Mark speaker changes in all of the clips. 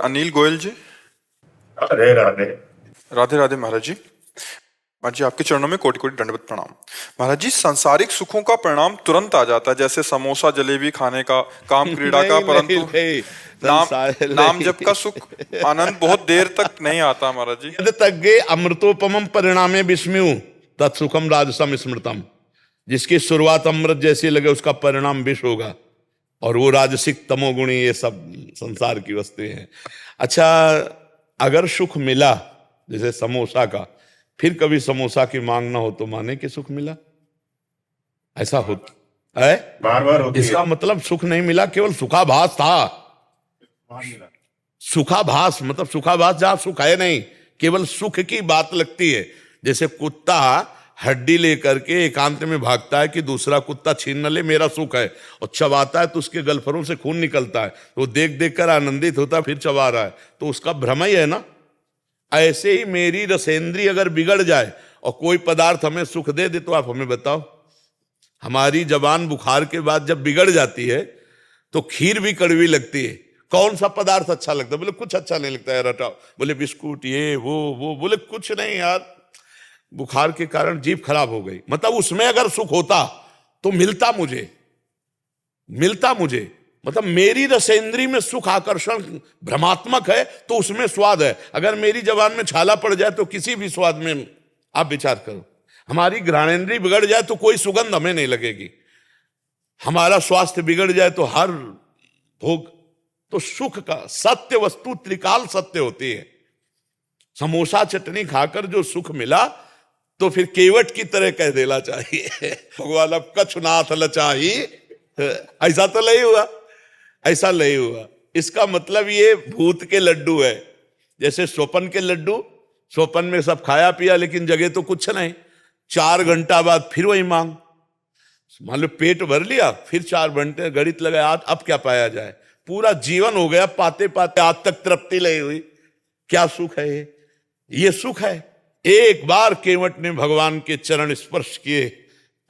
Speaker 1: अनिल गोयल जी।
Speaker 2: अरे राधे।
Speaker 1: राधे राधे महाराज जी। महाराज जी आपके चरणों में कोटि कोटि दंडवत प्रणाम। महाराज जी सांसारिक सुखों का परिणाम तुरंत आ जाता है, जैसे समोसा जलेबी खाने का, काम क्रीड़ा का,
Speaker 3: नहीं नहीं
Speaker 1: परंतु
Speaker 3: नहीं,
Speaker 1: नाम
Speaker 3: संसार
Speaker 1: नाम
Speaker 3: नहीं।
Speaker 1: जप का सुख आनंद बहुत देर तक नहीं आता महाराज जी।
Speaker 3: यद तज्ञे अमृतोपमम परिणामे विस्मयु तत्सुखम राजसम स्मृतम। जिसकी शुरुआत अमृत जैसी लगे उसका परिणाम विष होगा, और वो राजसिक तमोगुणी ये सब संसार की वस्तुएं हैं। अच्छा, अगर सुख मिला जैसे समोसा का, फिर कभी समोसा की मांग ना हो तो माने कि सुख मिला, ऐसा होता है?
Speaker 2: बार बार होती
Speaker 3: इसका
Speaker 2: है।
Speaker 3: मतलब सुख नहीं मिला, केवल सुखाभास था। सुखाभास मतलब सुखाभास जहां सुख है नहीं, केवल सुख की बात लगती है। जैसे कुत्ता हड्डी लेकर के एकांत में भागता है कि दूसरा कुत्ता छीन न ले, मेरा सुख है, और चबाता है तो उसके गलफरों से खून निकलता है, तो वो देख देख कर आनंदित होता है, फिर चबा रहा है, तो उसका भ्रम ही है ना। ऐसे ही मेरी रसेंद्री अगर बिगड़ जाए और कोई पदार्थ हमें सुख दे दे, तो आप हमें बताओ, हमारी जबान बुखार के बाद जब बिगड़ जाती है तो खीर भी कड़वी लगती है। कौन सा पदार्थ अच्छा लगता है? बोले कुछ अच्छा नहीं लगता है, रटाओ। बोले बिस्कुट ये वो बोले कुछ नहीं यार, बुखार के कारण जीभ खराब हो गई। मतलब उसमें अगर सुख होता तो मिलता मुझे। मतलब मेरी रसेंद्री में सुख आकर्षण भ्रमात्मक है तो उसमें स्वाद है। अगर मेरी जबान में छाला पड़ जाए तो किसी भी स्वाद में आप विचार करो। हमारी घ्राणेन्द्रिय बिगड़ जाए तो कोई सुगंध हमें नहीं लगेगी। हमारा स्वास्थ्य बिगड़ जाए तो हर भोग, तो सुख का सत्य वस्तु त्रिकाल सत्य होती है। समोसा चटनी खाकर जो सुख मिला तो फिर केवट की तरह कह देना चाहिए भगवान अब कछुनाथ लचाही। ऐसा तो नहीं हुआ, ऐसा नहीं हुआ। इसका मतलब ये भूत के लड्डू है। जैसे स्वपन के लड्डू, स्वपन में सब खाया पिया लेकिन जगह तो कुछ नहीं, 4 घंटा बाद फिर वही मांग। मान लो पेट भर लिया, फिर 4 घंटे गणित लगाया, आज अब क्या पाया जाए। पूरा जीवन हो गया पाते पाते, आज तक तृप्ति नहीं हुई। क्या सुख है ये सुख है। एक बार केवट ने भगवान के चरण स्पर्श किए,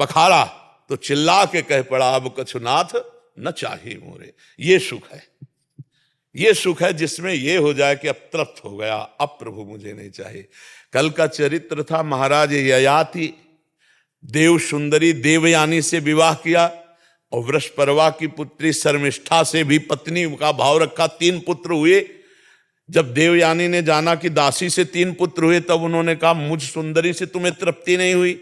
Speaker 3: पखारा, तो चिल्ला के कह पड़ा अब कछुनाथ न चाहिए मोरे। ये सुख है, ये सुख है जिसमें ये हो जाए कि अब तृप्त हो गया, अब प्रभु मुझे नहीं चाहिए। कल का चरित्र था, महाराज ययाति देव सुंदरी देवयानी से विवाह किया, और वृषपर्वा की पुत्री शर्मिष्ठा से भी पत्नी का भाव रखा। 3 पुत्र हुए। जब देवयानी ने जाना कि दासी से 3 पुत्र हुए, तब उन्होंने कहा मुझ सुंदरी से तुम्हें तृप्ति नहीं हुई,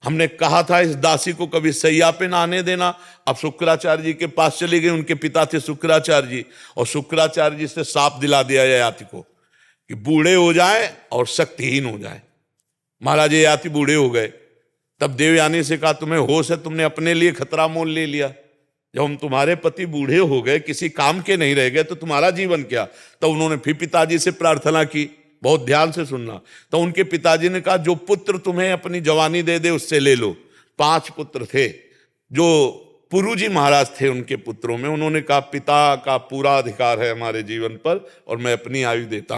Speaker 3: हमने कहा था इस दासी को कभी सैया पे ना आने देना। अब शुक्राचार्य जी के पास चली गई, उनके पिता थे शुक्राचार्य जी, और शुक्राचार्य जी से साप दिला दिया ययाति को कि बूढ़े हो जाए और शक्तिहीन हो जाए। महाराज ययाति बूढ़े हो गए। तब देवयानी से कहा तुम्हें होश है, तुमने अपने लिए खतरा मोल ले लिया। जब हम तुम्हारे पति बूढ़े हो गए, किसी काम के नहीं रह गए, तो तुम्हारा जीवन क्या। तो उन्होंने फिर पिताजी से प्रार्थना की, बहुत ध्यान से सुनना। तो उनके पिताजी ने कहा जो पुत्र तुम्हें अपनी जवानी दे दे उससे ले लो। 5 पुत्र थे, जो पुरुजी महाराज थे उनके पुत्रों में। उन्होंने कहा पिता का पूरा अधिकार है हमारे जीवन पर, और मैं अपनी आयु देता